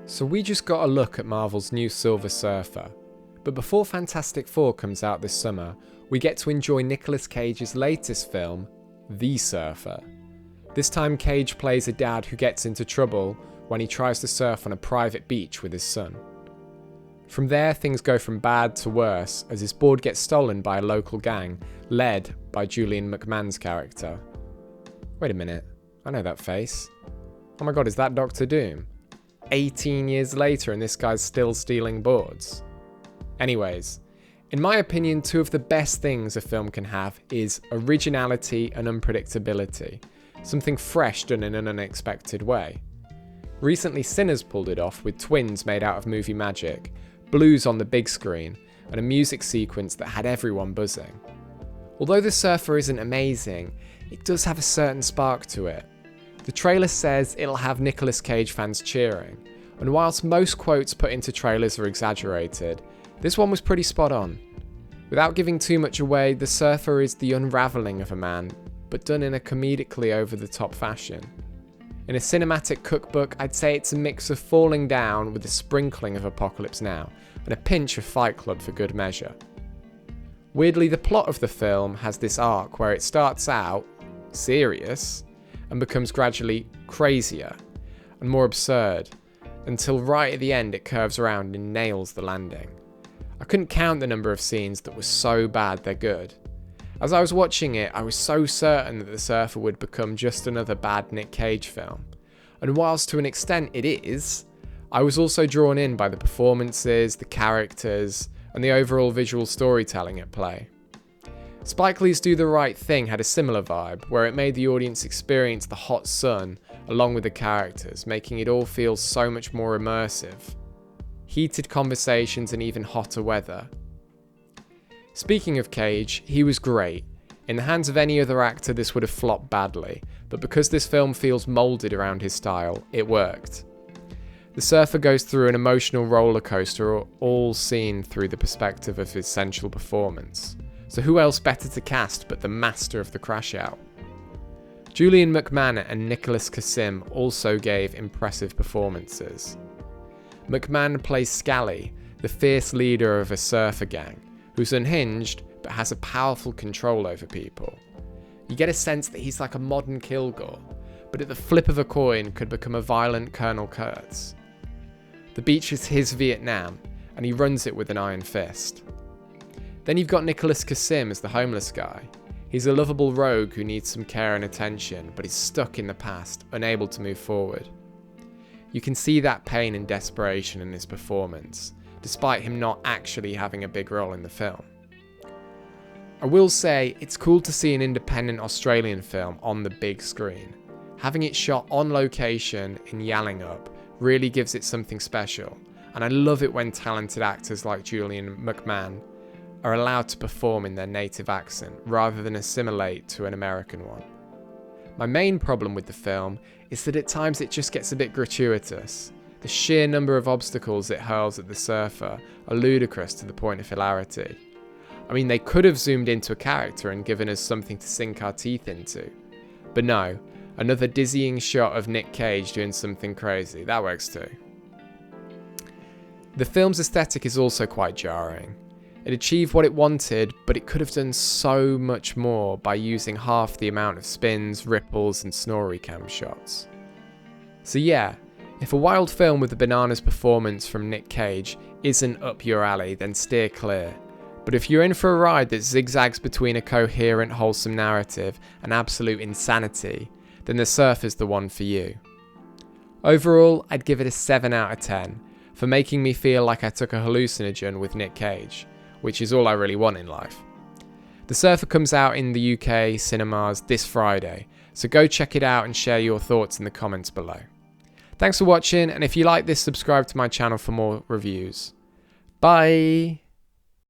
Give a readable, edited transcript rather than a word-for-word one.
So we just got a look at Marvel's new Silver Surfer, but before Fantastic Four comes out this summer, we get to enjoy Nic Cage's latest film, The Surfer. This time Cage plays a dad who gets into trouble when he tries to surf on a private beach with his son. From there, things go from bad to worse as his board gets stolen by a local gang, led by Julian McMahon's character. Wait a minute, I know that face. Oh my god, is that Doctor Doom? 18 years later and this guy's still stealing boards. Anyways, in my opinion, two of the best things a film can have is originality and unpredictability, something fresh done in an unexpected way. Recently Sinners pulled it off with twins made out of movie magic, blues on the big screen, and a music sequence that had everyone buzzing. Although The Surfer isn't amazing, it does have a certain spark to it. The trailer says it'll have Nicolas Cage fans cheering, and whilst most quotes put into trailers are exaggerated, this one was pretty spot on. Without giving too much away, The Surfer is the unravelling of a man, but done in a comedically over-the-top fashion. In a cinematic cookbook, I'd say it's a mix of Falling Down with a sprinkling of Apocalypse Now, and a pinch of Fight Club for good measure. Weirdly, the plot of the film has this arc where it starts out serious and becomes gradually crazier and more absurd, until right at the end it curves around and nails the landing. I couldn't count the number of scenes that were so bad they're good. As I was watching it, I was so certain that The Surfer would become just another bad Nic Cage film. And whilst to an extent it is, I was also drawn in by the performances, the characters, and the overall visual storytelling at play. Spike Lee's Do the Right Thing had a similar vibe, where it made the audience experience the hot sun along with the characters, making it all feel so much more immersive. Heated conversations and even hotter weather. Speaking of Cage, he was great. In the hands of any other actor this would have flopped badly, but because this film feels moulded around his style, it worked. The Surfer goes through an emotional roller coaster, all seen through the perspective of his central performance. So who else better to cast but the master of the crash out? Julian McMahon and Nicholas Kassim also gave impressive performances. McMahon plays Scally, the fierce leader of a surfer gang, who's unhinged but has a powerful control over people. You get a sense that he's like a modern Kilgore, but at the flip of a coin could become a violent Colonel Kurtz. The beach is his Vietnam, and he runs it with an iron fist. Then you've got Nicholas Kassim as the homeless guy. He's a lovable rogue who needs some care and attention, but is stuck in the past, unable to move forward. You can see that pain and desperation in his performance, despite him not actually having a big role in the film. I will say, it's cool to see an independent Australian film on the big screen. Having it shot on location in Yallingup really gives it something special, and I love it when talented actors like Julian McMahon are allowed to perform in their native accent rather than assimilate to an American one. My main problem with the film is that at times it just gets a bit gratuitous. The sheer number of obstacles it hurls at the surfer are ludicrous to the point of hilarity. I mean, they could have zoomed into a character and given us something to sink our teeth into. But no, another dizzying shot of Nic Cage doing something crazy, that works too. The film's aesthetic is also quite jarring. It achieved what it wanted, but it could have done so much more by using half the amount of spins, ripples, and snorri cam shots. So yeah, if a wild film with a bananas performance from Nic Cage isn't up your alley, then steer clear. But if you're in for a ride that zigzags between a coherent, wholesome narrative and absolute insanity, then The Surfer's the one for you. Overall, I'd give it a 7 out of 10, for making me feel like I took a hallucinogen with Nic Cage, which is all I really want in life. The Surfer comes out in the UK cinemas this Friday, so go check it out and share your thoughts in the comments below. Thanks for watching, and if you like this, subscribe to my channel for more reviews. Bye!